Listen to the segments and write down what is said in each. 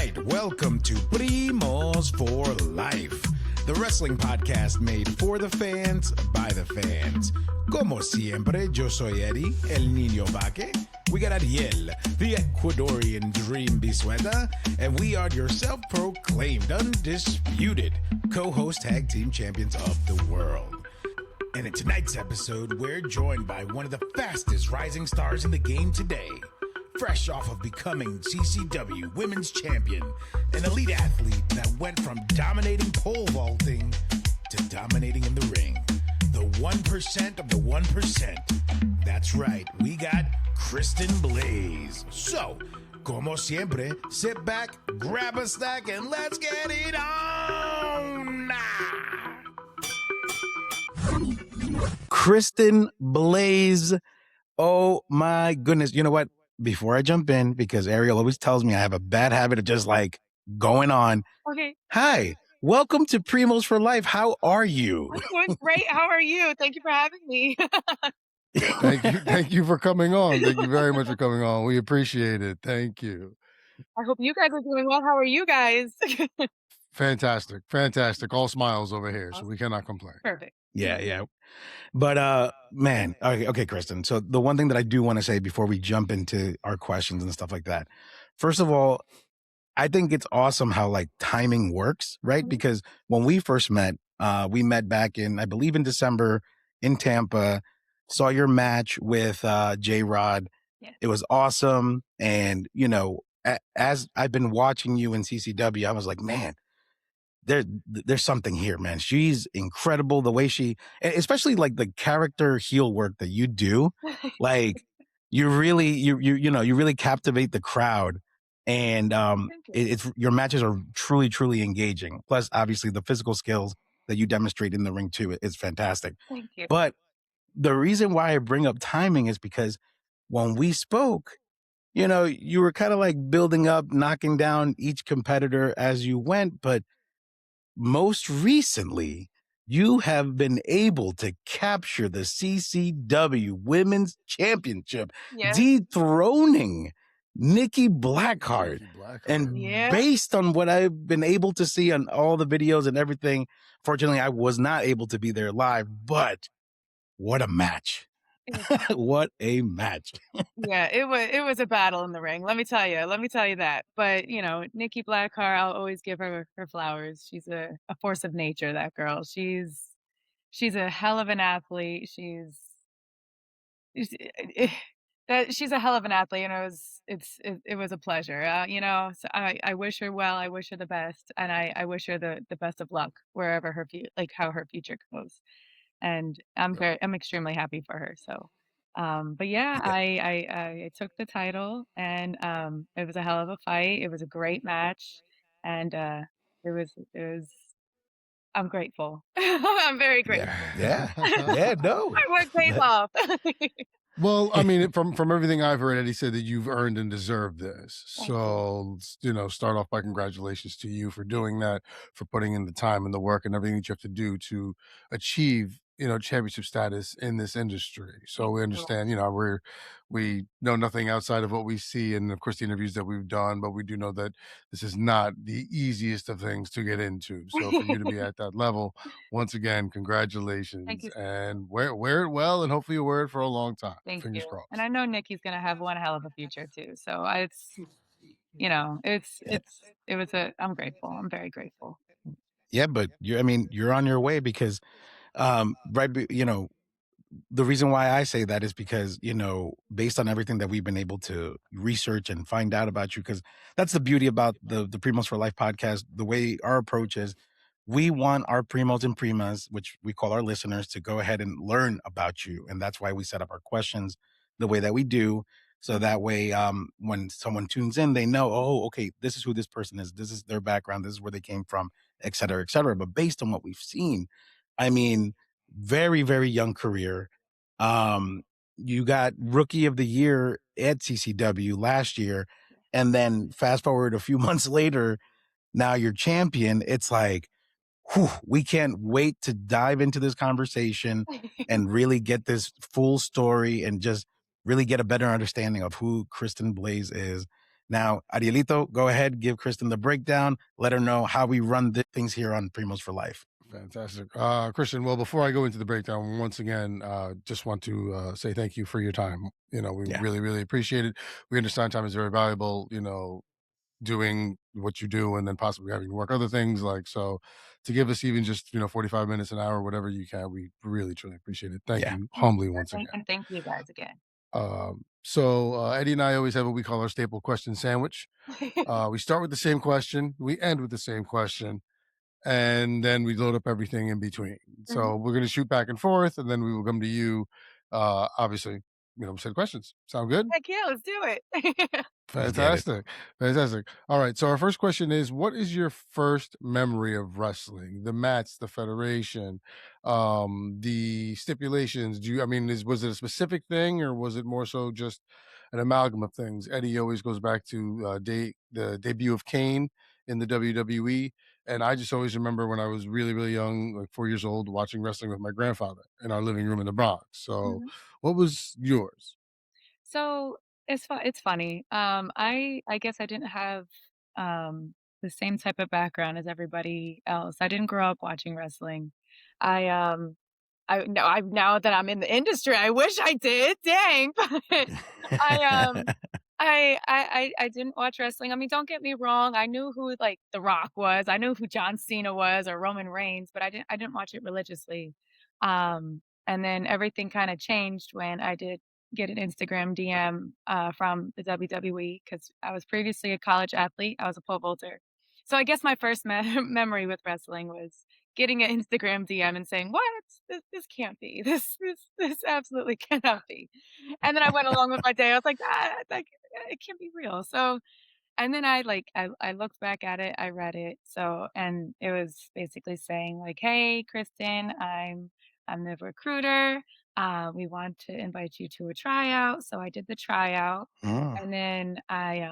right, welcome to Primos for Life, the wrestling podcast made for the fans, by the fans. Como siempre, yo soy Eddie, el niño vaque. We got Ariel, the Ecuadorian dream bisueta, and we are your self-proclaimed, undisputed co-host tag team champions of the world. And in tonight's episode, we're joined by one of the fastest rising stars in the game today. Fresh off of becoming CCW Women's Champion, an elite athlete that went from dominating pole vaulting to dominating in the ring. The 1% of the 1%. That's right, we got Kristin Blaze. So, como siempre, sit back, grab a snack, and let's get it on! Kristin Blaze. Oh my goodness. You know what? Before I jump in, because Ariel always tells me I have a bad habit of just like going on. Okay. Hi, welcome to Primos for Life. How are you? I'm doing great. How are you? Thank you for having me. Thank you for coming on. Thank you very much for coming on. We appreciate it. Thank you. I hope you guys are doing well. How are you guys? Fantastic. All smiles over here, so we cannot complain. Perfect. Yeah. But man, okay, Kristin. So the one thing that I do want to say before we jump into our questions and stuff like that, first of all, I think it's awesome how like timing works, right? Mm-hmm. Because when we first met, we met back in, I believe in December in Tampa, saw your match with J-Rod. Yeah. It was awesome. And, you know, as I've been watching you in CCW, I was like, man, there's something here, man. She's incredible. The way she, especially like the character heel work that you do, like you really captivate the crowd, and it's your matches are truly engaging. Plus, obviously, the physical skills that you demonstrate in the ring too is fantastic. Thank you. But the reason why I bring up timing is because when we spoke, you know, you were kind of like building up, knocking down each competitor as you went, but most recently, you have been able to capture the CCW Women's Championship, dethroning Nikki Blackheart. And based on what I've been able to see on all the videos and everything, fortunately, I was not able to be there live, but what a match. What a match. Yeah, it was a battle in the ring. Let me tell you that. But you know, Nikki Blackheart, I'll always give her flowers. She's a force of nature, that girl. She's a hell of an athlete. She's a hell of an athlete, and it was a pleasure. You know, so I wish her well. I wish her the best, and I wish her the best of luck wherever how her future goes. And I'm extremely happy for her. So, but yeah, I took the title, and it was a hell of a fight. It was a great match, and it was. I'm grateful. I'm very grateful. Yeah. No, I worked days off. Well, I mean, from everything I've heard, Eddie said that you've earned and deserved this. So, you know, start off by congratulations to you for doing that, for putting in the time and the work and everything that you have to do to achieve, you know, championship status in this industry. So we understand, you know, we know nothing outside of what we see and of course the interviews that we've done, but we do know that this is not the easiest of things to get into. So for you to be at that level, once again, congratulations. Thank you. And wear it well, and hopefully you wear it for a long time. Thank you. Crossed. And I know Nikki's gonna have one hell of a future too. So it's, you know, I'm grateful. I'm very grateful. Yeah, but you're on your way because, you know, the reason why I say that is because, you know, based on everything that we've been able to research and find out about you, because that's the beauty about the Primos for Life podcast. The way our approach is, we want our primos and primas, which we call our listeners, to go ahead and learn about you. And that's why we set up our questions the way that we do. So that way, when someone tunes in, they know, oh, okay, this is who this person is. This is their background. This is where they came from, et cetera, et cetera. But based on what we've seen, I mean, very, very young career. You got Rookie of the Year at CCW last year. And then fast forward a few months later, now you're champion. It's like, whew, we can't wait to dive into this conversation and really get this full story and just really get a better understanding of who Kristin Blaze is. Now, Arielito, go ahead, give Kristen the breakdown. Let her know how we run things here on Primos for Life. Fantastic. Christian, well, before I go into the breakdown, once again, just want to say thank you for your time. We Yeah, really, really appreciate it. We understand time is very valuable, doing what you do and then possibly having to work other things like so to give us even just 45 minutes an hour whatever you can, we really truly appreciate it. Thank yeah. you Thank humbly you, once again. and thank you guys again. Eddie and I always have what we call our staple question sandwich. We start with the same question, we end with the same question, and then we load up everything in between. Mhm. So we're going to shoot back and forth, and then we will come to you. Obviously, said questions. Sound good? Heck yeah, let's do it. Let's get it. Fantastic. Fantastic. All right. So our first question is, what is your first memory of wrestling? The match, the federation, the stipulations. Was it a specific thing or was it more so just an amalgam of things? Eddie always goes back to the debut of Kane in the WWE. And I just always remember when I was really, really young, like 4 years old, watching wrestling with my grandfather in our living room in the Bronx. So Mhm. what was yours? So, it's funny. I guess I didn't have, the same type of background as everybody else. I didn't grow up watching wrestling. I, now that I'm in the industry, I wish I did, dang, but I, I didn't watch wrestling. I mean, don't get me wrong, I knew who, like, The Rock was, I knew who John Cena was or Roman Reigns, but I didn't watch it religiously. And then everything kinda changed when I did get an Instagram DM, from the WWE because I was previously a college athlete, I was a pole vaulter. So I guess my first memory with wrestling was getting an Instagram DM and saying, "What? This can't be. This absolutely cannot be." And then I went along with my day. I was like, "Ah, like, it can't be real." So and then I looked back at it, I read it, so and it was basically saying like, "Hey, Kristen, I'm the recruiter. We want to invite you to a tryout." So I did the tryout, Mm, and then I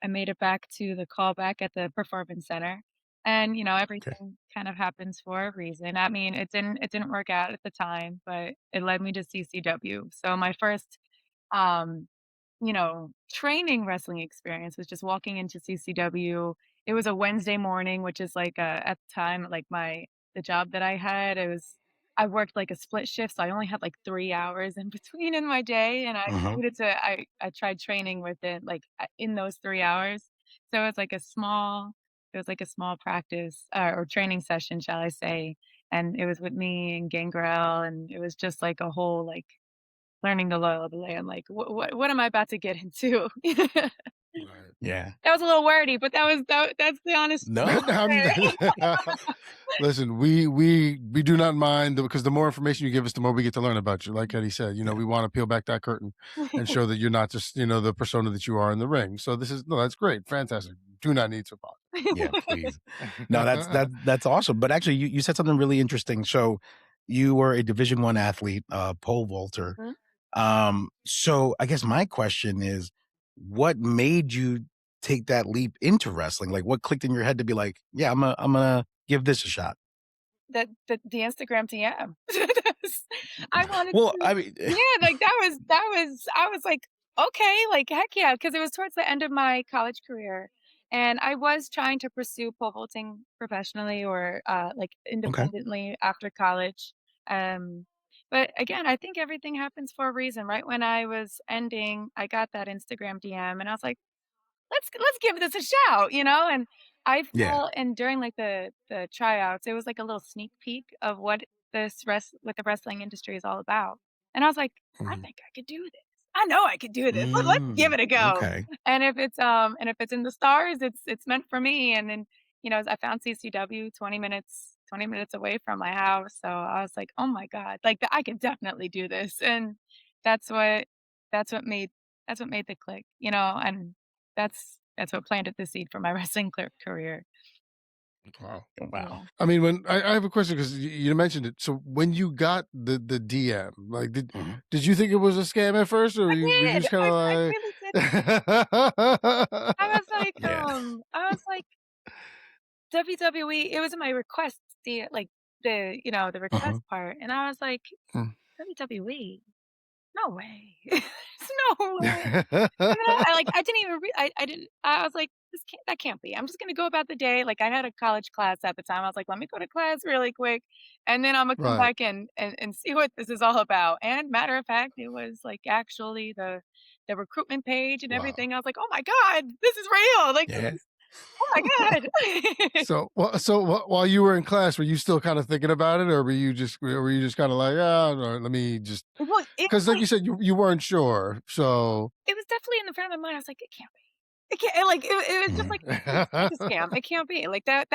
made it back to the callback at the performance center, and okay. everything kind of happens for a reason. I mean, it didn't work out at the time, but it led me to CCW. So my first um training wrestling experience was just walking into CCW. It was a Wednesday morning, which is like, at the time, like the job that I had, I worked like a split shift, so I only had like 3 hours in between in my day, and I Hmm. needed to I tried training within, like, in those 3 hours. So it was like a small practice, or training session, shall I say, and it was with me and Gangrel, and it was just like a whole, like, learning the law of the land, like, what am I about to get into? Right. Yeah. That was a little wordy, but that's the honest No. truth there. Listen, we do not mind because the more information you give us, the more we get to learn about you. Like Eddie said, Yeah. we want to peel back that curtain and show that you're not just the persona that you are in the ring. So this is no, that's great, fantastic. Do not need to Yeah, please. No, apologize. that's awesome. But actually, you said something really interesting. So you were a Division One athlete, pole vaulter. Mhm. So I guess my question is, what made you take that leap into wrestling? Like, what clicked in your head to be like, yeah, I'm gonna give this a shot. The Instagram DM. That's I wanted Well, to I mean, yeah, like, that was I was like, "Okay," like, heck yeah, because it was towards the end of my college career, and I was trying to pursue pole vaulting professionally or, like, okay, independently after college, um, but again, I think everything happens for a reason. Right when I was ending, I got that Instagram DM, and I was like, let's give this a shout, and I yeah, felt and during, like, the tryouts, it was like a little sneak peek of what the wrestling industry is all about, and I was like, "I Mhm. think I could do this. I know I could do this. Let's give mm, it a go." okay, And if it's in the stars, it's meant for me, and then, I found CCW 20 minutes away from my house, so I was like, "Oh my god, like, I could definitely do this," and that's what that's what made that's what made the click, and that's what planted the seed for my wrestling career. Wow. wow, Yeah. I mean, when I have a question because you mentioned it. So when you got the DM, like, mhm. did you think it was a scam at first, or I were you did. just kind I of really did. like, Yeah, I was like, WWE, it was in my request, the request uh-huh. part, and I was like, "Hmm, WWE? no way. There's no way. And then I didn't even I didn't I was like, "This can't that can't be. I'm just gonna go about the day." Like, I had a college class at the time. I was like, "Let me go to class really quick, and then Imma come Right. back and see what this is all about." And matter of fact, it was, like, actually the recruitment page and Wow. everything. I was like, "Oh my god, this is real. Like, this Yeah. is oh my god." While you were in class, were you still kind of thinking about it, or were you just kind of like, ah, no, let me just Well, it because like like you said, you weren't sure. So it was definitely in the front of my mind. I was like, "It can't be. It can't," and, like, it was just Mhm. like, it's a scam. It can't be." Like, that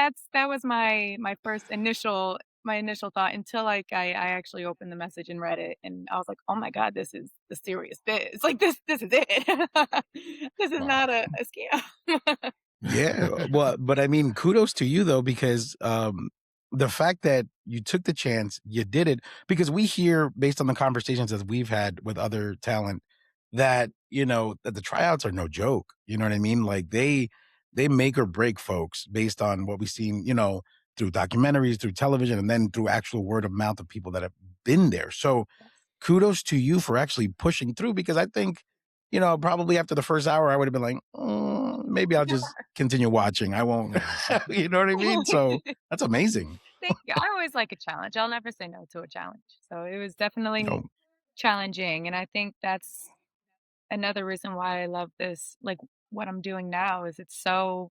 was my first initial thought until, like, I actually opened the message and read it, and I was like, "Oh my god, this is the serious biz. Like, this is it. This is wow. not a scam." Yeah, well, but I mean, kudos to you though, because the fact that you took the chance, you did it, because we hear based on the conversations that we've had with other talent that that the tryouts are no joke. You know what I mean? Like they make or break folks based on what we've seen, through documentaries, through television, and then through actual word of mouth of people that have been there. So Yes. kudos to you for actually pushing through because I think, probably after the first hour, I would have been like, maybe I'll just continue watching. I won't, you know what I mean? So that's amazing. Thank you. I always like a challenge. I'll never say no to a challenge. So it was definitely Oh, challenging, and I think that's another reason why I love this, like, what I'm doing now is it's so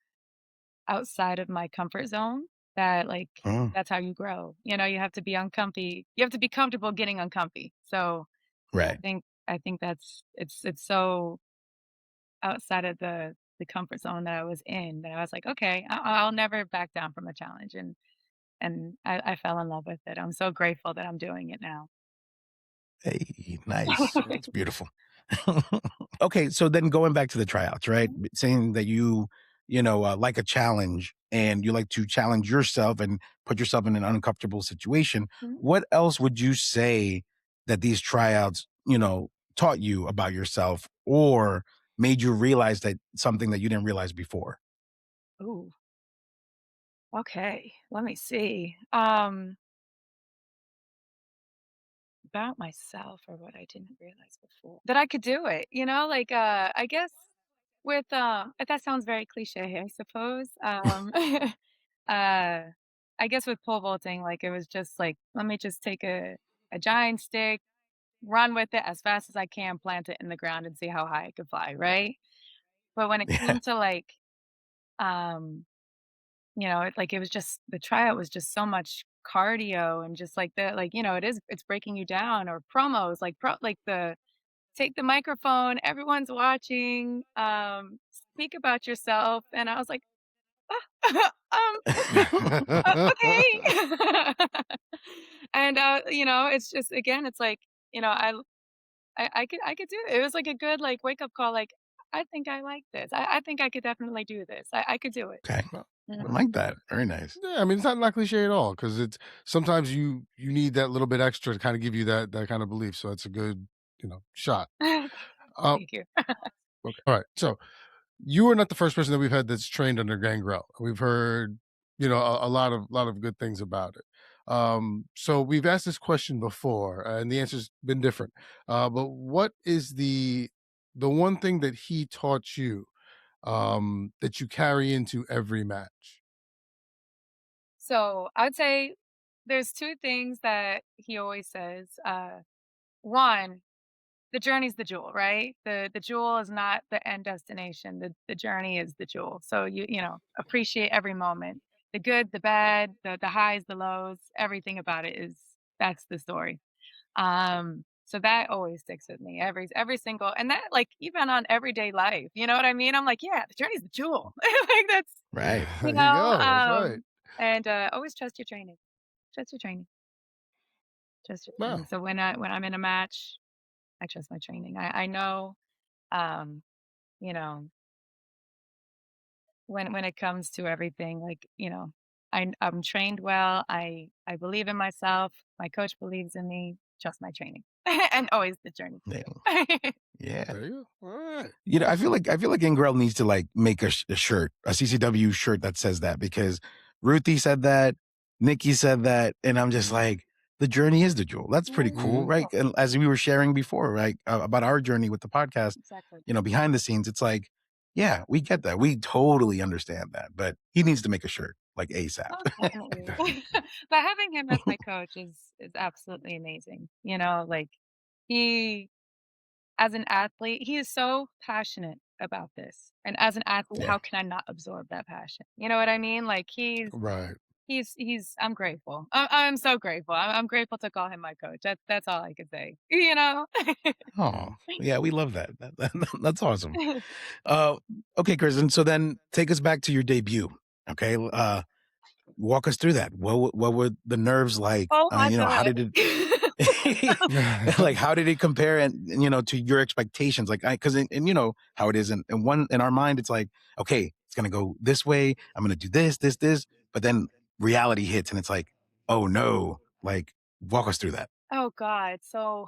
outside of my comfort zone that, like, mm, that's how you grow. You have to be uncomfy you have to be comfortable getting uncomfy. So, right. I think that's it's so outside of the comfort zone that I was in that I was like, "Okay, I'll never back down from a challenge," and I fell in love with it. I'm so grateful that I'm doing it now. Hey, nice. It's beautiful. Okay, so then going back to the tryouts, right? Mhm, Saying that like a challenge and you like to challenge yourself and put yourself in an uncomfortable situation. mhm. What else would you say that these tryouts, taught you about yourself or made you realize that something that you didn't realize before? Ooh, okay. Let me see. About myself or what I didn't realize before. That I could do it, like, I guess with, that sounds very cliche, I suppose. Uh, I guess with pole vaulting, like, it was just like, let me just take a giant stick, run with it as fast as I can, plant it in the ground, and see how high I could fly, right? But when it Yeah. came to, like, um it was just the tryout was just so much cardio and just like the like, it's breaking you down or promos, like the take the microphone, everyone's watching, speak about yourself, and I was like, "Ah, okay." And, it's just again, it's like, you know, I could do it. It was like a good, like, wake-up call, like, "I think I like this. I think I could definitely do this. I could do it." Okay. Well, I Mhm. well, like that. Very nice. yeah, I mean, it's not cliche at all because it's sometimes you need that little bit extra to kind of give you that kind of belief. So it's a good shot. Um, Thank you. okay. All right. So you are not the first person that we've had that's trained under Gangrel. We've heard, a lot of good things about it. So we've asked this question before, and the answer's been different. But what is the one thing that he taught you that you carry into every match? So, I would say there's 2 things that he always says. 1, the journey's the jewel, right? The jewel is not the end destination. The journey is the jewel. So appreciate every moment. The good, the bad, the highs, the lows, everything about it is that's the story. So that always sticks with me every single and that like even on everyday life, you know what I mean? I'm like, yeah, the journey's the jewel. Like that's Right. There you go. That's right. and always trust your training. Trust your training. Trust your training. Wow. So when I'm in a match, I trust my training. I know um, you know, when it comes to everything, like, I'm trained well. I believe in myself. My coach believes in me. Trust my training. And always the journey Yeah. too. Yeah. There you go. All right. I feel like Ingrell needs to like make a shirt, a CCW shirt that says that because Ruthie said that, Nikki said that, and I'm just like, the journey is the jewel. That's pretty cool, Mhm. right? And as we were sharing before, right, about our journey with the podcast, Exactly. behind the scenes, it's like, yeah, we get that. We totally understand that. But he needs to make a shirt like ASAP. Oh, definitely. But having him as my coach is absolutely amazing. Like he as an athlete, he is so passionate about this. And as an athlete, Yeah. how can I not absorb that passion? You know what I mean? Like Right. he's I'm grateful. I'm so grateful. I'm grateful to call him my coach. That's all I could say. You know? Oh, yeah, we love that. That's awesome. Uh, okay, Kristen. So then take us back to your debut. Okay. Walk us through that. What were the nerves like? Oh my How god. did it like, how did it compare to your expectations? Like, because and you know how it is in our mind, it's like, okay, it's gonna go this way. I'm gonna do this, but then reality hits and it's like, oh no. Like, walk us through that. Oh god. So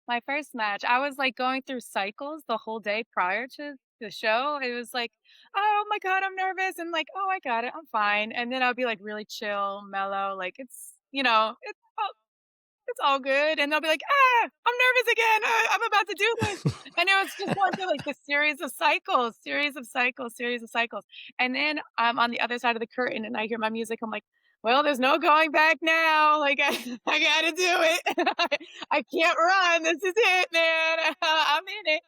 my first match, I was like going through cycles the whole day prior to the show. It was like, oh my god, I'm nervous, and like, oh, I got it, I'm fine. And then I'll be like really chill, mellow, like it's all good. And they'll be like, ah, I'm nervous again. I'm about to do this. And it was just going through like this series of cycles. And then I'm on the other side of the curtain and I hear my music. I'm like, well, there's no going back now. Like, I got to do it. I can't run. This is it, man. I'm in it.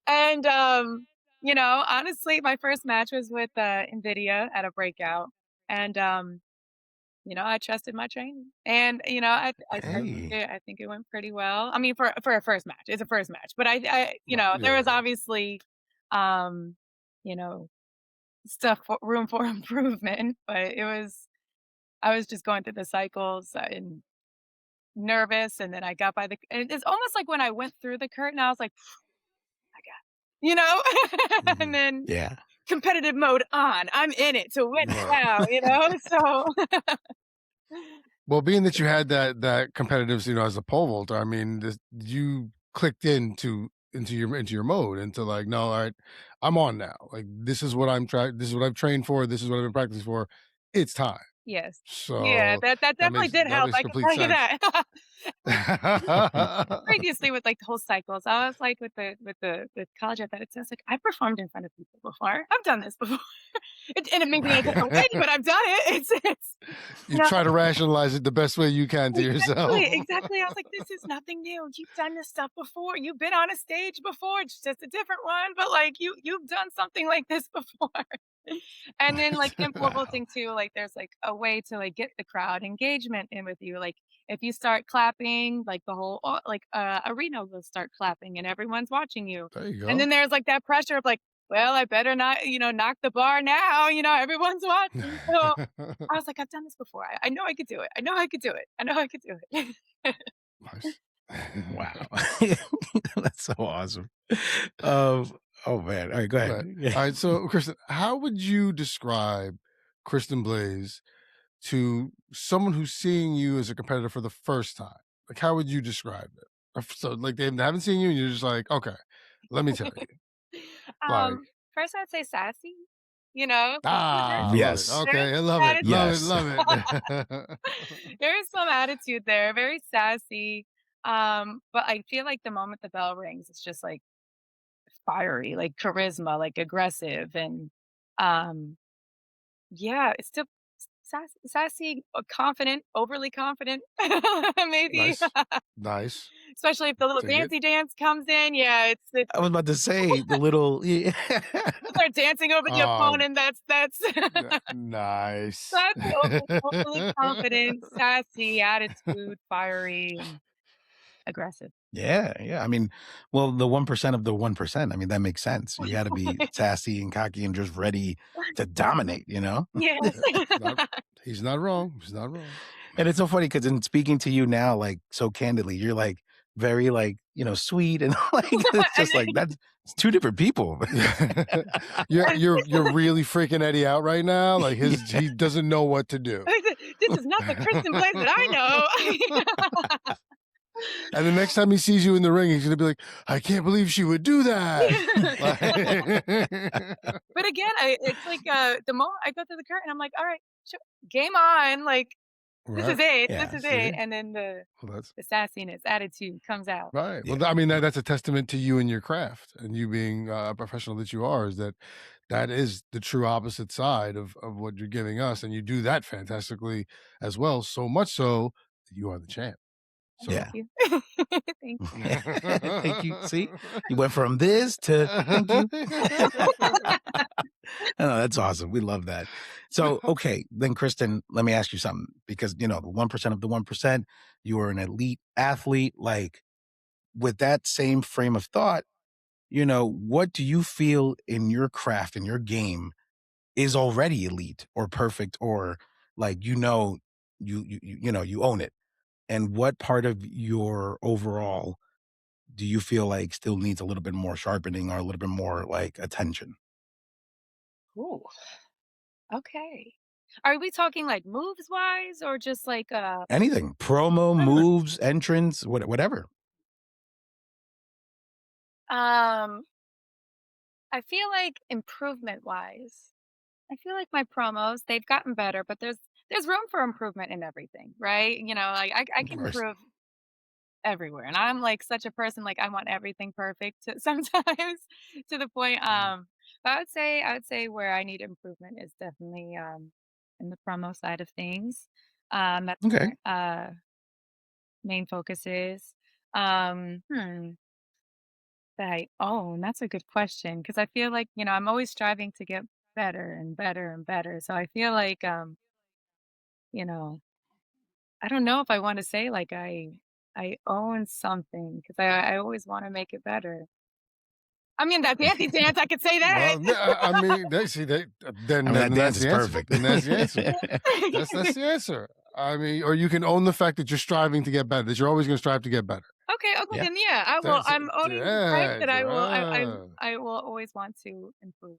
And, honestly, my first match was with NVIDIA at a breakout. And, I trusted my training, and Hey. I think it went pretty well. I mean, for a first match, it's a first match, but there Yeah. was obviously, um, you know, room for improvement, but I was just going through the cycles and nervous, and then I got by and it's almost like when I went through the curtain, I was like, I got, and Mhm. then Yeah. competitive mode on. I'm in it to win Right. now, so. Well, being that you had that competitive, as a pole vaulter, I mean, you clicked into your mode, into like, no, all right, I'm on now. Like, this is what I'm trying. This is what I've trained for. This is what I've been practicing for. It's time. Yes. Yeah, So that that definitely did that help, makes I can complete tell you sense. that. Previously with, like, the whole cycles, I was like with college athletics, I was like, "I performed in front of people before. I've done this before." It may be in a different way, but I've done it. It's You you know try to rationalize it the best way you can to Exactly, yourself. exactly. I was like, "This is nothing new. You've done this stuff before. You've been on a stage before. It's just a different one, but, like, you've done something like this before." And then, like, in pole Wow. vaulting too, like, there's, like, a way to, like, get the crowd engagement in with you. Like, if you start clapping, like, the whole arena will start clapping and everyone's watching you. There you And then go. there's, like, that pressure of, like, "Well, I better not, knock the bar now, everyone's watching." So I was like, "I've done this before. I know I could do it. I know I could do it. I know I could do it." Nice. Wow. That's so awesome. Oh man. All right, go ahead. Right. Yeah. All right. So, Kristen, how would you describe Kristen Blaze to someone who's seeing you as a competitor for the first time? Like, how would you describe it? So, like, they haven't seen you, and you're just like, okay, let me tell you. Like, Um, First I'd say sassy, you know? I love it. Yes. There is Okay, I some love it. Love it. Yes. Love it. there is some attitude there, very sassy. But I feel like the moment the bell rings, it's just like fiery, like charisma, like aggressive, and um, yeah, it's still sassy, confident, overly confident, maybe. Nice. Nice. Especially if the little Dig it. dancey dance comes in. Yeah, it's I was about to say the little yeah. start dancing over the Um, opponent. That's nice. Sassy, overly confident, sassy attitude, fiery, and aggressive. Yeah, yeah. I mean, well, the 1% of the 1%. I mean, that makes sense. You gotta be sassy and cocky and just ready to dominate, you know? Yes. Not, he's not wrong. He's not wrong. And it's so funny because in speaking to you now, like, so candidly, you're, like, very, like, sweet and, like, it's And just like, it's 2 different people. You're really freaking Eddie out right now. Like, he Yeah. doesn't know what to do. I said, "This is not the Kristen Blaze that I know." And the next time he sees you in the ring, he's gonna be like, "I can't believe she would do that." Like, But again, it's like, the moment I go through the curtain, I'm like, "All right, sure, game on." Like, This is Right. it, this Yeah. is See? it, and then Well, that's the sassiness, attitude comes out. right. Well, Yeah. I mean, that's a testament to you and your craft and you being a professional that you are, is that that is the true opposite side of what you're giving us. And you do that fantastically as well. So much so that you are the champ. Thank So Yeah. you. Thank you. Thank you. See, you went from this to thank you. Oh, that's awesome. We love that. So, okay, then Kristen, let me ask you something because the 1% of the 1%, you are an elite athlete. Like with that same frame of thought, what do you feel in your craft and your game is already elite or perfect or like you own it? And what part of your overall do you feel like still needs a little bit more sharpening or a little bit more like attention? Ooh, okay. Are we talking, like, moves-wise or just, like, Anything, promo, moves, entrance, whatever. um, I feel like improvement-wise, I feel like my promos, they've gotten better, but there's room for improvement in everything, right? Like, I Of can course. improve everywhere, and I'm, like, such a person, like, I want everything perfect sometimes to the point, mm, but I would say where I need improvement is definitely, in the promo side of things. That's Okay. where, main focus is. Hmm, that I own, that's a good question because I feel like, I'm always striving to get better and better and better, so I feel like, you know, I don't know if I wanna say, like, I own something because I always wanna make it better. I mean, that dancey dance, I could say that. well, I mean, they see they I mean, that then dance that's is the answer. perfect. Then that's the answer. That's the answer. I mean, or you can own the fact that you're striving to get better, that you're always going to strive to get better. Okay, Yeah. then yeah, That's I'm owning the fact yeah, that ah, I will always want to improve.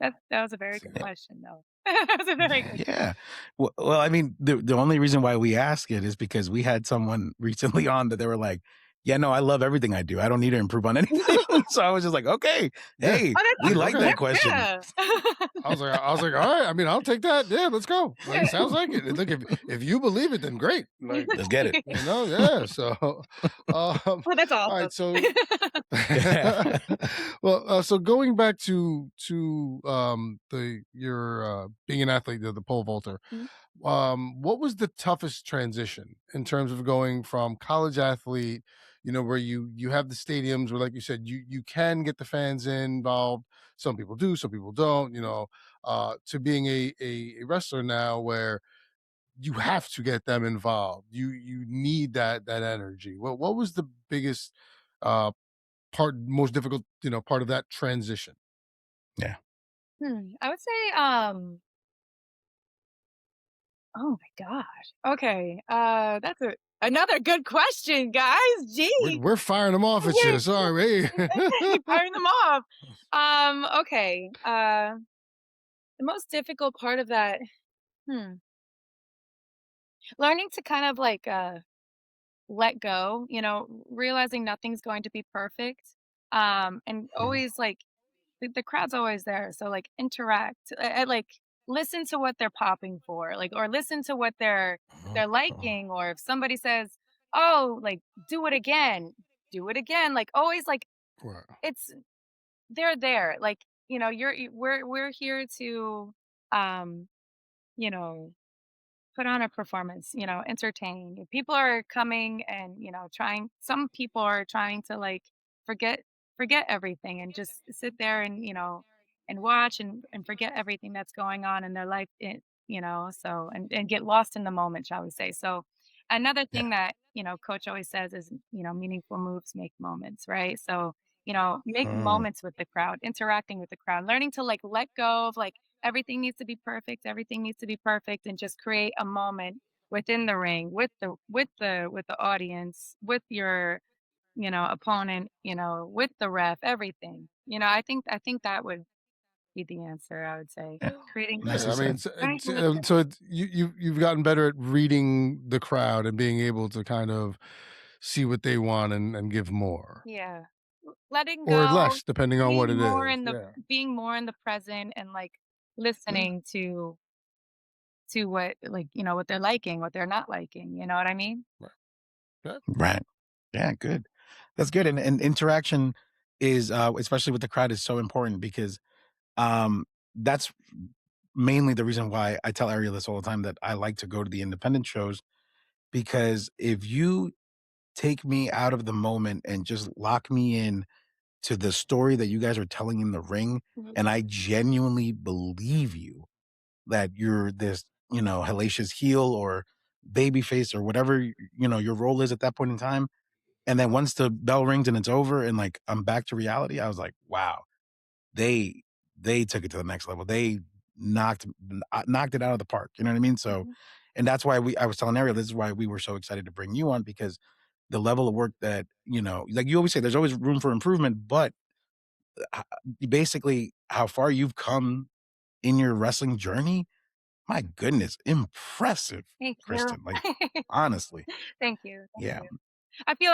That was a very good see, question, though. That was a very good Yeah. Well, I mean, the only reason why we ask it is because we had someone recently on that they were like, "Yeah, no, I love everything I do. I don't need to improve on anything." So I was just like, "Okay, yeah, hey, Oh, we like like okay. that question." yeah. I was like, all right. I mean, I'll take that. Yeah, let's go. Like, it sounds like it. Look, if you believe it, then great. Like, Let's get it. yeah. So, Well, that's all awesome. right. So, Yeah. well, so going back to the your being an athlete, the pole vaulter, Mhm. what was the toughest transition in terms of going from college athlete, where you have the stadiums where, like you said, you can get the fans involved. Some people do, some people don't. To being a wrestler now, where you have to get them involved. You need that energy. What was the biggest uh most difficult part of that transition? Yeah. I would say, oh my gosh. Okay, that's another good question, guys. We're, Gee. we're firing them off at you. Sorry. Firing them off. Okay, the most difficult part of that, hmm, learning to kind of, like, let go, realizing nothing's going to be perfect, and Mhm. always, like, the crowd's always there, so, like, interact, like, listen to what they're popping for, like, or listen to what they're liking, or if somebody says, "Oh, like, do it again," like, always, like, Right. it's they're there, like, we're here to, um, you know put on a performance, entertain. If people are coming and, some people are trying to like forget forget everything and just sit there and, and watch and forget everything that's going on in their life, so and get lost in the moment, shall we say. So another Yeah. thing that, coach always says is, meaningful moves make moments, right? So, make Mm, moments with the crowd, interacting with the crowd, learning to like let go of like everything needs to be perfect, everything needs to be perfect, and just create a moment within the ring with the audience, with your, opponent, with the ref, everything. I think that would be the answer, I would say. yeah. Creating Nicely Yeah, I mean, said. Right. you've gotten better at reading the crowd and being able to kind of see what they want and give more Yeah. Letting or go, less, depending on what being it more is. in the Yeah, being more in the present and like yeah, listening to to what, like, what they're liking, what they're not liking, you know what I mean? Right. Yeah. Right. Yeah, good. That's good, and interaction is, especially with the crowd, is so important because, um, that's mainly the reason why I tell Ariel this all the time, that I like to go to the independent shows, because if you take me out of the moment and just lock me in to the story that you guys are telling in the ring, Mhm. and I genuinely believe you that you're this, hellacious heel or babyface or whatever, your role is at that point in time. And then once the bell rings and it's over and like I'm back to reality, I was like, wow, they they took it to the next level. They knocked it out of the park. You know what I mean? So, Mhm. and that's why I was telling Ariel, this is why we were so excited to bring you on, because the level of work that, like you always say, there's always room for improvement, but uh, basically how far you've come in your wrestling journey, my goodness, impressive, Thank you. Kristen. Like, honestly. Thank you, thank Yeah. you. I feel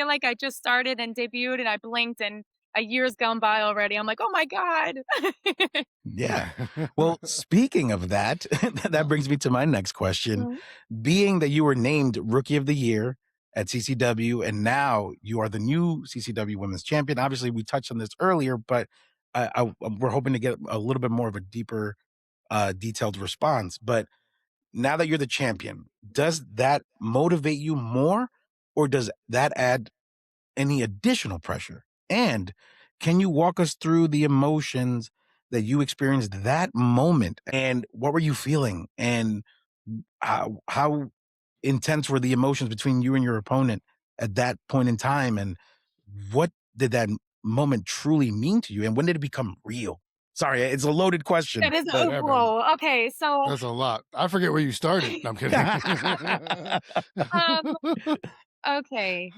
like I just started and debuted and I blinked and a year's gone by already. I'm like, "Oh my god." Yeah. Well, speaking of that, that brings me to my next question. Mhm. Being that you were named Rookie of the Year at CCW, and now you are the new CCW Women's Champion. Obviously, we touched on this earlier, but we're hoping to get a little bit more of a deeper, detailed response. But now that you're the champion, does that motivate you more, or does that add any additional pressure? And can you walk us through the emotions that you experienced that moment? And what were you feeling? And how intense were the emotions between you and your opponent at that point in time? And what did that moment truly mean to you? And when did it become real? Sorry, it's a loaded question, That is but Yeah, man. whoa, okay, so, That's a lot. I forget where you started. No, I'm kidding. um, okay,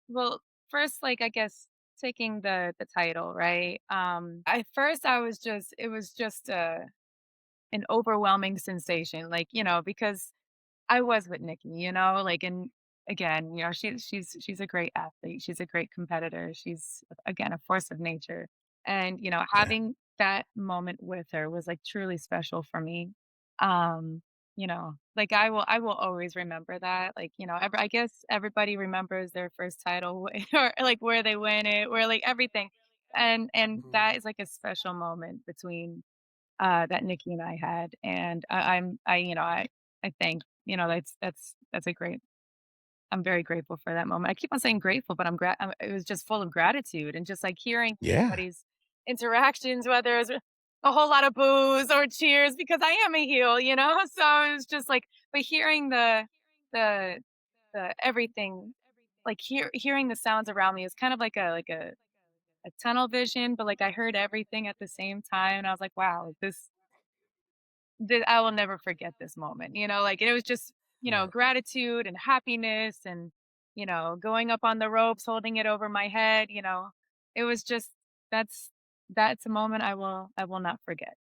well, first, like, I guess taking the title, right? At first, I was just it was just, an overwhelming sensation, like, because I was with Nikki, like, and again, she's a great athlete. She's a great competitor. She's again a force of nature. And, yeah, having that moment with her was like truly special for me. Um, like I will always remember that. Like, I guess everybody remembers their first title or like where they win it, or like everything. And that is like a special moment between that Nikki and I had, and I think that's a great. I'm very grateful for that moment. I keep on saying grateful, but it was just full of gratitude and just like hearing yeah. everybody's interactions, whether it was a whole lot of boos or cheers, because I am a heel. So it was just like, but hearing the the everything, like hearing the sounds around me is kind of like a tunnel vision, but like I heard everything at the same time, and I was like, wow, I will never forget this moment, like, it was just, Right. gratitude and happiness and, going up on the ropes, holding it over my head, it was just that's that's a moment I will not forget.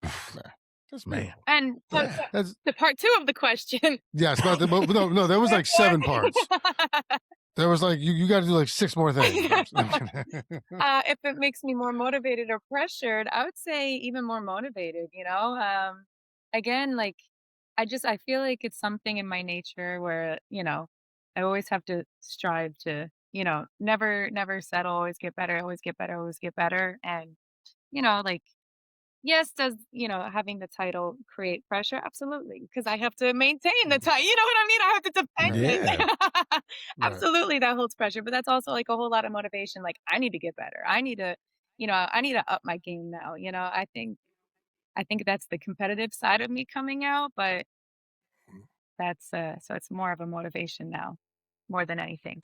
Man, that's Man. beautiful. And That, Yeah. that's to part 2 of the question. yes, but no, no, there was like seven parts. There was like you got to do like six more things. No, I'm kidding. If it makes me more motivated or pressured, I would say even more motivated, again, like, I feel like it's something in my nature where, I always have to strive to, never settle, always get better, always get better, always get better. And, like, yes, does, having the title create pressure? Absolutely, because I have to maintain the Mhm. title. You know what I mean? I have to defend Right, Yeah. it. right. Absolutely, that holds pressure, but that's also like a whole lot of motivation. Like, I need to get better. I need to up my game now. I think that's the competitive side of me coming out, but so it's more of a motivation now, more than anything.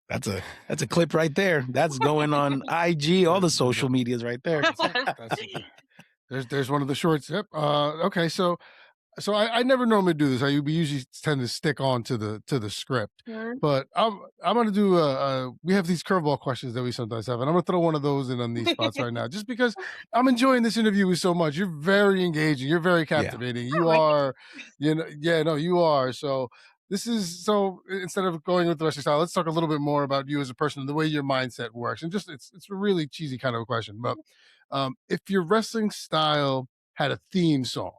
That's a clip right there. That's going on IG, all the That's social it. medias right there. That's it. That's it. There's one of the shorts. Yep. Okay. So I never normally do this. We usually tend to stick on to the script, Mhm. but I'm gonna do we have these curveball questions that we sometimes have, and I'm gonna throw one of those in on these spots right now, just because I'm enjoying this interview with so much. You're very engaging. You're very Yeah. captivating. You Oh, I think are, yeah, no, you are. So this is so instead of going with the rest of your style, let's talk a little bit more about you as a person and the way your mindset works. And just it's a really cheesy kind of a question, but if your wrestling style had a theme song,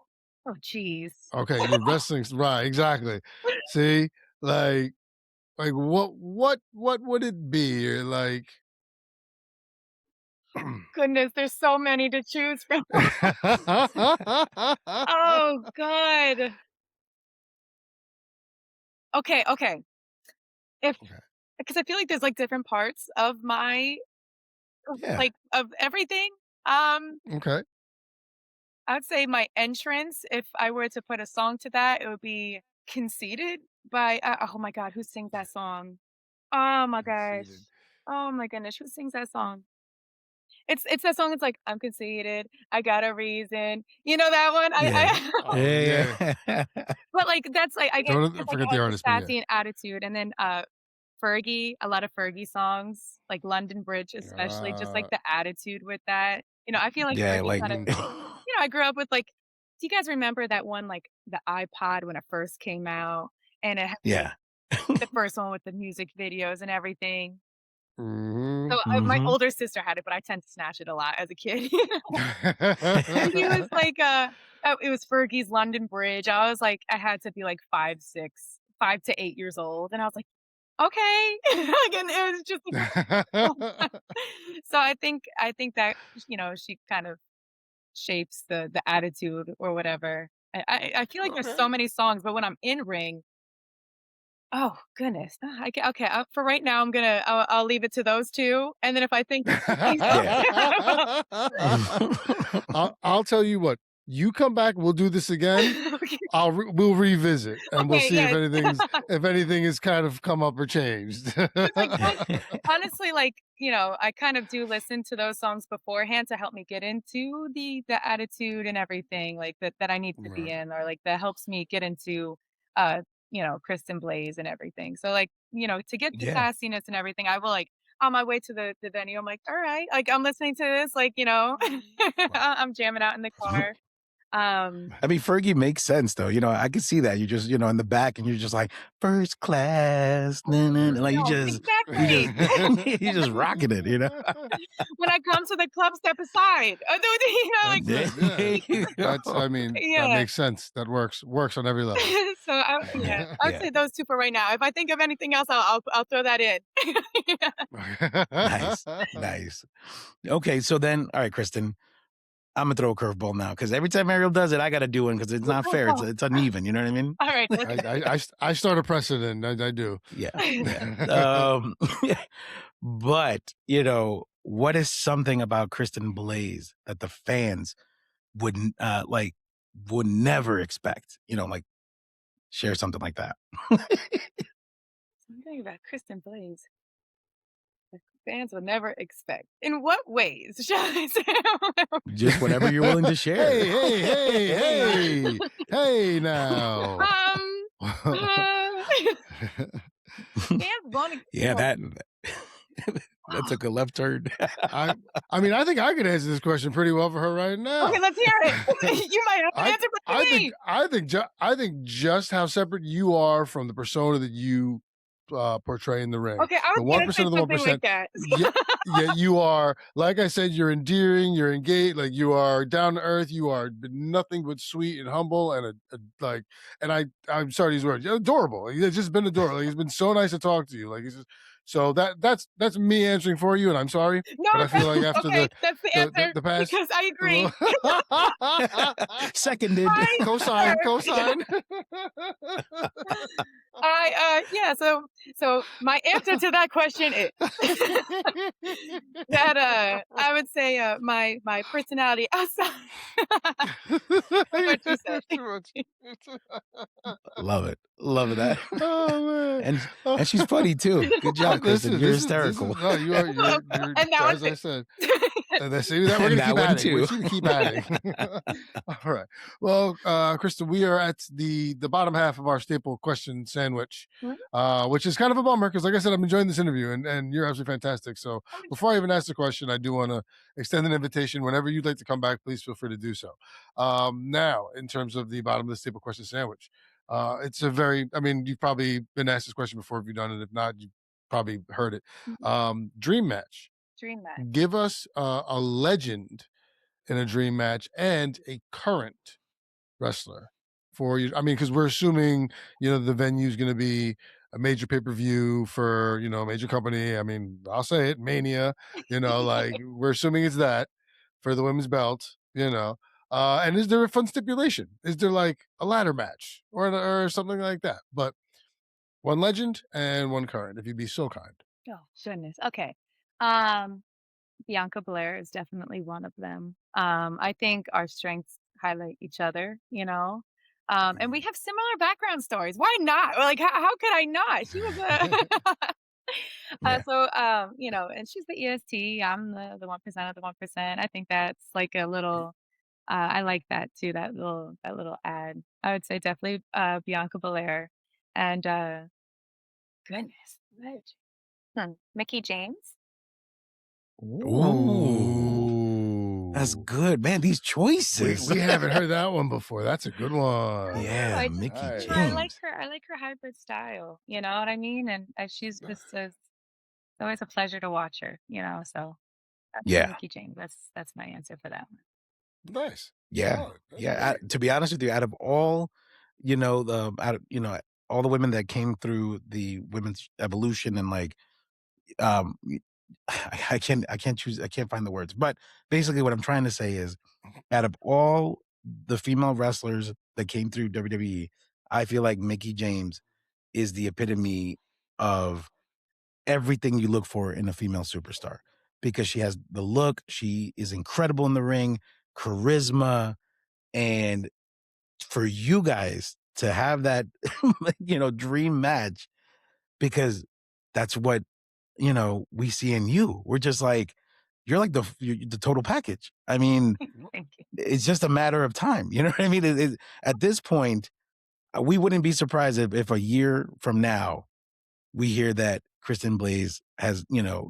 Oh, jeez. Okay, you're wrestling, right? Exactly. See, like, what would it be? Or like, Goodness, there's so many to choose from. Oh, God. Okay, okay. If okay, because I feel like there's, like, different parts of my Yeah. like, of everything. Um, okay. I would say my entrance, if I were to put a song to that, it would be "Conceited" by oh my god, who sings that song? Oh my gosh. Conceited. Oh my goodness, who sings that song? It's that song, it's like, "I'm conceited, I got a reason." You know that one? Yeah. I Oh Yeah, yeah. yeah. but, like, that's, like, I guess Don't because, like, forget it the has the artist, but yeah. sassy and attitude, and then, Fergie, a lot of Fergie songs, like London Bridge especially, just, like, Uh, the attitude with that. I feel like Yeah, Fergie like kinda mhm. I grew up with, like do you guys remember that one, like, the iPod when it first came out, and it had, like, yeah. the first one with the music videos and everything? So, Mhm. my Mhm. older sister had it, but I tend to snatch it a lot as a kid. And he was like, it was Fergie's London Bridge. I was like I had to be like 5, 6, 5 to 8 years old, and I was like, "Okay." Like, and it was just like so I think that, she kind of shapes the attitude or whatever. I feel like there's so Okay. many songs, but when I'm in ring, oh goodness, I ca okay, for right now, I'll leave it to those 2, and then if I think of something else, Yeah. I'll tell you what. You come back, we'll do this again. okay, We'll revisit, and we'll okay, see yeah. if anything has kind of come up or changed. 'Cause, like, honestly, like, I kind of do listen to those songs beforehand to help me get into the attitude and everything, like, that I need to be Right. in, or, like, that helps me get into, Kristin Blaze and everything. So, like, to get the Yeah. sassiness and everything, I will, like on my way to the venue, I'm like, "Alright," like, I'm listening to this, like, Right. I'm jamming out in the car. Um, I mean, Fergie makes sense though. I can see that. You just, in the back and you're just like, first class. Nah, nah, nah," like you just, exactly. you just rocking it. When I come to the club, step aside. Like That's it, yeah. There you That's go. I mean, that yeah. makes sense. That works on every level. So, yeah, I would Yeah. say those 2 for right now. If I think of anything else, I'll throw that in. Yeah. Nice. Nice. Okay. So then, all right, Kristen, I'm going to throw a curveball now because every time Ariel does it, I got to do one because it's not fair. It's uneven. You know what I mean? Alright, let's I start a precedent. I do. Yeah. go. Yeah. But, what is something about Kristen Blaze that the fans wouldn't would never expect? Like share something like that. Something about Kristen Blaze that fans will never expect. In what ways, shall I say? Just whatever you're willing to share. Hey, hey, hey, Hey. hey, hey now. Um, uh, fans won't ex Yeah, well, that took a left turn. I I mean, I think I could answer this question pretty well for her right okay, now. let's hear it. You might have an I answer I for think me. I think just how separate you are from the persona that you portray in the ring. Okay, I The was one gonna percent say of the one something like percent. that. Yeah, yeah, you are. Like I said, you're endearing, you're engaged, like you are down to earth. You are nothing but sweet and humble, and like. And I'm sorry to use words. You're adorable. Like, it's just been adorable. Like, it's been so nice to talk to you. Like it's just, so that's me answering for you, and I'm sorry, No, but I feel like after okay, that's the answer the past. because I agree. Seconded. I Cosign, concur. cosign. Yeah, so my answer to that question is that, I would say, my personality outside of what you said. It's too much. Love it. Love that. Oh man. And Oh, and she's funny too. Good job, Kristen. listen, You're this is hysterical. no, Well, you're and that one as I said. See that we're And gonna that keep one adding. We too. see to keep adding. All right. Well, Krista, we are at the bottom half of our staple question sandwich, Mhm. which is kind of a bummer because, like I said, I'm enjoying this interview and you're absolutely fantastic. So before I even ask the question, I do want to extend an invitation. Whenever you'd like to come back, please feel free to do so. Now, in terms of the bottom of the staple question sandwich, it's a very. I mean, you've probably been asked this question before if you've done it. If not, you probably heard it. Mhm. Dream match. Dream match. Give us a legend in a dream match and a current wrestler for you? I mean, because we're assuming, the venue is going to be a major pay-per-view for, a major company. I mean, I'll say it, Mania, like we're assuming it's that for the women's belt, and is there a fun stipulation? Is there like a ladder match or something like that? But one legend and one current, if you'd be so kind. Oh, goodness. Okay. Um, Bianca Blair is definitely one of them. I think our strengths highlight each other, you know? And we Mhm. have similar background stories. Why not? Like, how could I not? She was a Yeah. and she's the EST. I'm the 1% of the 1%. I think that's like a little I like that too, that little ad. I would say definitely Bianca Belair and goodness, Mickey James. Ooh, that's Ooh. good, man. These choices. We haven't heard that one before. That's a good I one. know, Yeah, I just Mickey Nice. James. I like her hybrid style, you know what I mean? And, she's just it's always a pleasure to watch her, so definitely Yeah, Mickey James. That's my answer for that one. Nice. yeah, Solid. That's yeah. great. To be honest with you, out of all, all the women that came through the women's evolution and like, y- I can't find the words, but basically what I'm trying to say is, out of all the female wrestlers that came through WWE, I feel like Mickey James is the epitome of everything you look for in a female superstar because she has the look, she is incredible in the ring, charisma, and for you guys to have that, dream match because that's what, we see in you. We're just like, you're like the total package. I mean, Thank you. it's just a matter of time. You know what I mean? At this point, we wouldn't be surprised if a year from now we hear that Kristin Blaze has,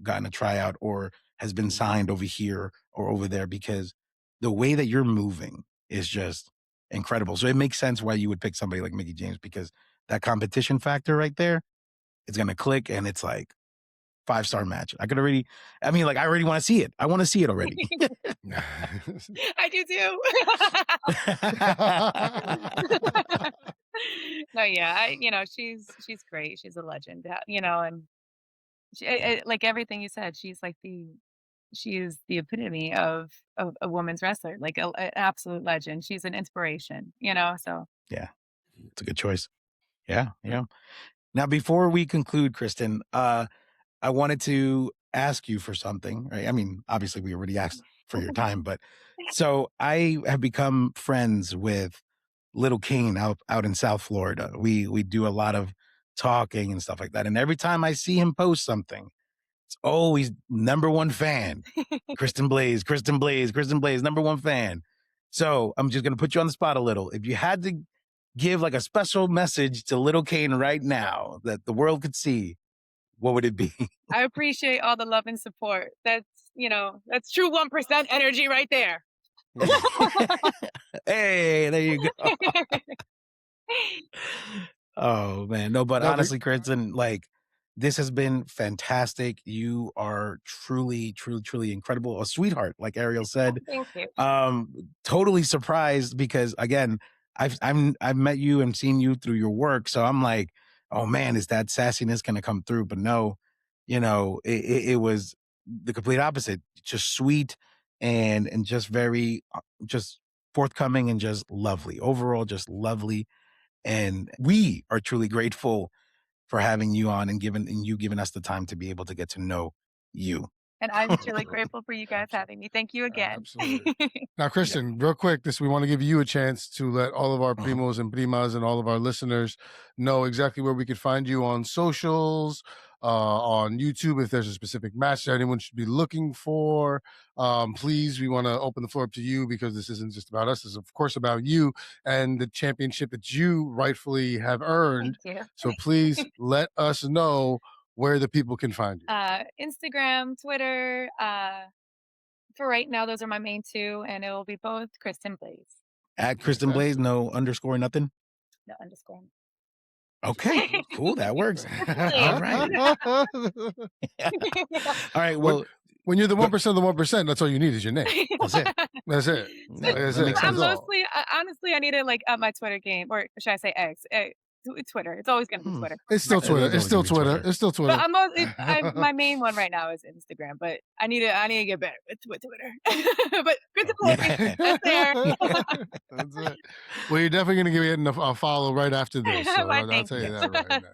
gotten a tryout or has been Mhm. signed over here or over there because the way that you're moving is just incredible. So it makes sense why you would pick somebody like Mickey James because that competition factor right there, it's gonna click and it's like five-star match. I already want to see it. I want to see it already. I do too. No, yeah, she's great. She's a legend, and like everything you said, she is the epitome of a woman's wrestler, like an absolute legend. She's an inspiration, so Yeah, it's a good choice. Yeah, yeah. Now, before we conclude, Kristen, I wanted to ask you for something, right? I mean, obviously, we already asked for your time, but so I have become friends with Little Kane out in South Florida. We do a lot of talking and stuff like that. And every time I see him post something, it's always number one fan, Kristen Blaze, Kristen Blaze, Kristen Blaze, number one fan. So I'm just gonna put you on the spot a little. If you had to give like a special message to Little Kane right now that the world could see, what would it be? I appreciate all the love and support. That's true 1% energy right there. Hey, there you go. Oh man, no, but No, but honestly, Kristen, like this has been fantastic. You are truly, truly, truly incredible. A sweetheart, like Ariel said. Thank you. Totally surprised because again, I've met you and seen you through your work, so I'm like, oh man, is that sassiness gonna come through? But no, it was the complete opposite. Just sweet and just very just forthcoming and just lovely. Overall, just lovely and we are truly grateful for having you on and you giving us the time to be able to get to know you. And I'm truly absolutely. grateful for you guys Absolutely. having me. Thank you again. Absolutely. Now, Yeah. Kristen, real quick, we want to give you a chance to let all of our Mhm. primos and primas and all of our listeners know exactly where we could find you on socials, on YouTube, if there's a specific match that anyone should be looking for. Please, we want to open the floor up to you because this isn't just about us. This is, of course, about you and the championship that you rightfully have Thank earned. you. So please let us know where the people can find you. Instagram, Twitter. For right now, those are my main two, and it will be both Kristen Blaze. At Kristen Okay. Blaze, no underscore, nothing. No underscore. Okay, cool. That works. All Please. right. All right. What Well, When you're the 1% of the 1%, that's all you need is your name. That's it. That's it. Yeah, That's that it. makes I'm That's sense. all. mostly honestly, I need to, like, up my Twitter game, or should I say X? It's Twitter. It's always gonna be Hmm. Twitter. It's My still It Twitter. is It's always still gonna be Twitter. Twitter. It's still but Twitter. I'm mostly my main one right now is Instagram, but I need to get better with Twitter. But Kristin Blaze, Yeah. that's there. That's it. Well, you're definitely gonna give it a follow right after this. So Why, I'll thank tell you you. Yes. that right now.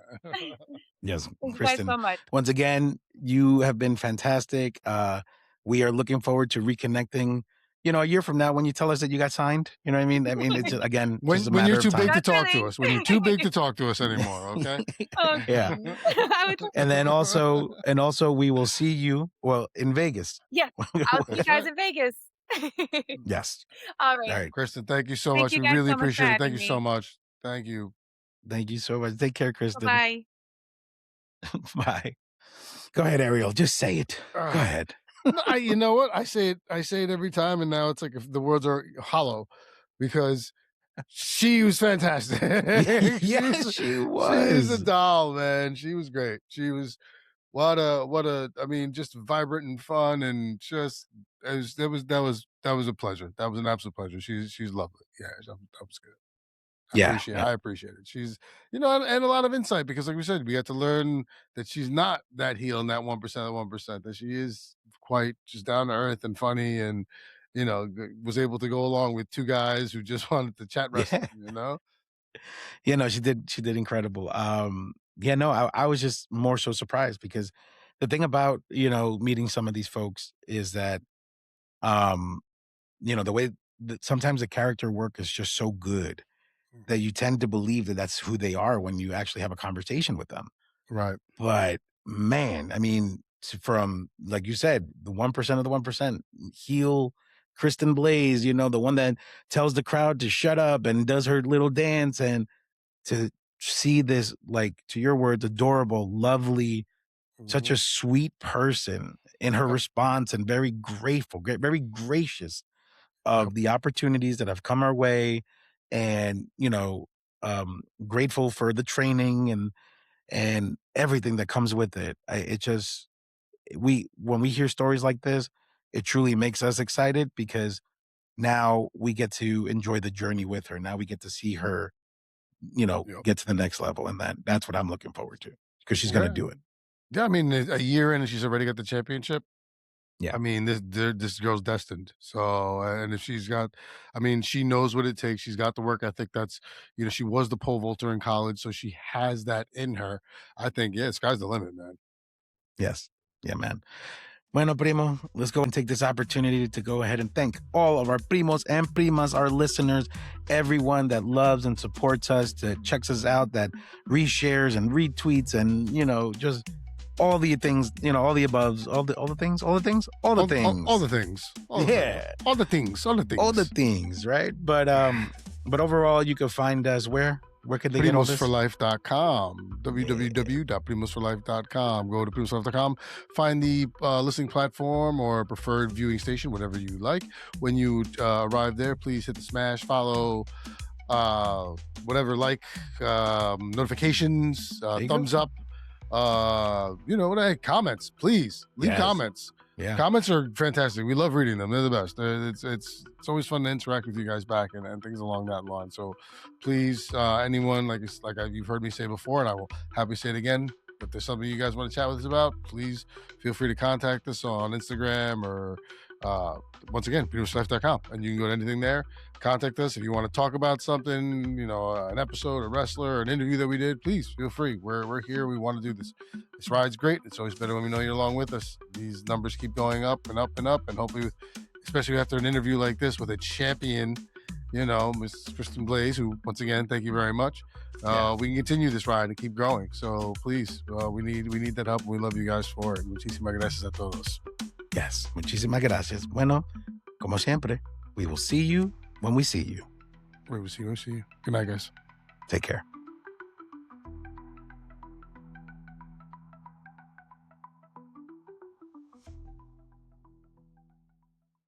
Yes. Thank you guys Kristen, so much. once again, you have been fantastic. We are looking forward to reconnecting, a year from now when you tell us that you got signed. You know what I mean? I mean, it's just, again, just a When you're matter of too big time. to God talk to willing. us. When you're too big to talk to us anymore. Okay. Oh, Yeah. sweet. I would And then also we will see you, well, in Vegas. Yes, I'll see you That's guys right. in Vegas. Yes. All All right. right. Kristen, thank you so Thank much. you We guys really so much for appreciate it. Thank having you so me. much. Thank you. Thank you so much. Take care, Kristen. Bye-bye. Bye. Go ahead, Ariel. Just say it. Go Ah. ahead. No, you know what? I say it every time, and now it's like if the words are hollow because she was fantastic. Yes, she She's a was. doll, man. She was great. She was what a I mean, just vibrant and fun and just that was a pleasure. That was an absolute pleasure. She's lovely. Yeah, that was good. Yeah. I appreciate it. She's, and a lot of insight because, like we said, we got to learn that she's not that heel and that 1% of the 1%. That she is quite just down to earth and funny, and was able to go along with two guys who just wanted to chat Yeah. wrestling. You know, She did incredible. Yeah, no, I was just more so surprised because the thing about, meeting some of these folks is that, um, the way that sometimes the character work is just so good that you tend to believe that that's who they are when you actually have a conversation with them. right? But man, I mean, from like you said, the 1% of the 1% heel Kristen Blaze, the one that tells the crowd to shut up and does her little dance, and to see this, like, to your words, adorable, lovely, such Mhm. a sweet person in her Yep. response, and very grateful, very gracious Yep. of the opportunities that have come our way, and grateful for the training and everything that comes with it. It just we when we hear stories like this, it truly makes us excited because now we get to enjoy the journey with her. Now we get to see her, Yep. get to the next level, and that's what I'm looking forward to because she's gonna Yeah. do it. Yeah. I mean, a year in and she's already got the championship. Yeah. I mean, this girl's destined. So, and if she's got, I mean, she knows what it takes. She's got the work ethic. That's, she was the pole vaulter in college, so she has that in her. I think, yeah, sky's the limit, man. Yes. Yeah, man. Bueno, primo, let's go and take this opportunity to go ahead and thank all of our primos and primas, our listeners, everyone that loves and supports us, that checks us out, that reshares and retweets, and just all the things, all the aboves, all the things, all the things, all the things, All the things. yeah, All the things. All the things. all the things, right? But overall, you can find us where? Where could they get all this? Primosforlife.com. www.primosforlife.com. Go to primosforlife.com. Find the listening platform or preferred viewing station, whatever you like. When you arrive there, please hit the smash, follow, whatever, like, notifications, thumbs up. Comments, please leave Yes. comments. Yeah. Comments are fantastic. We love reading them. They're the best. It's always fun to interact with you guys back and things along that line. So please, anyone, you've heard me say before, and I will happily say it again. If there's something you guys want to chat with us about, please feel free to contact us on Instagram or once again, primosforlife.com, and you can go to anything there. Contact us if you want to talk about something, an episode, a wrestler, an interview that we did. Please feel free. We're here. We want to do this. This ride's great. It's always better when we know you're along with us. These numbers keep going up and up and up, and hopefully, especially after an interview like this with a champion, Miss Kristin Blaze, who, once again, thank you very much. We can continue this ride and keep growing. So please, we need that help. We love you guys for it. Muchísimas gracias a todos. Yes. Muchísimas gracias. Bueno, como siempre, we will see you when we see you. We will see you. Good night, guys. Take care.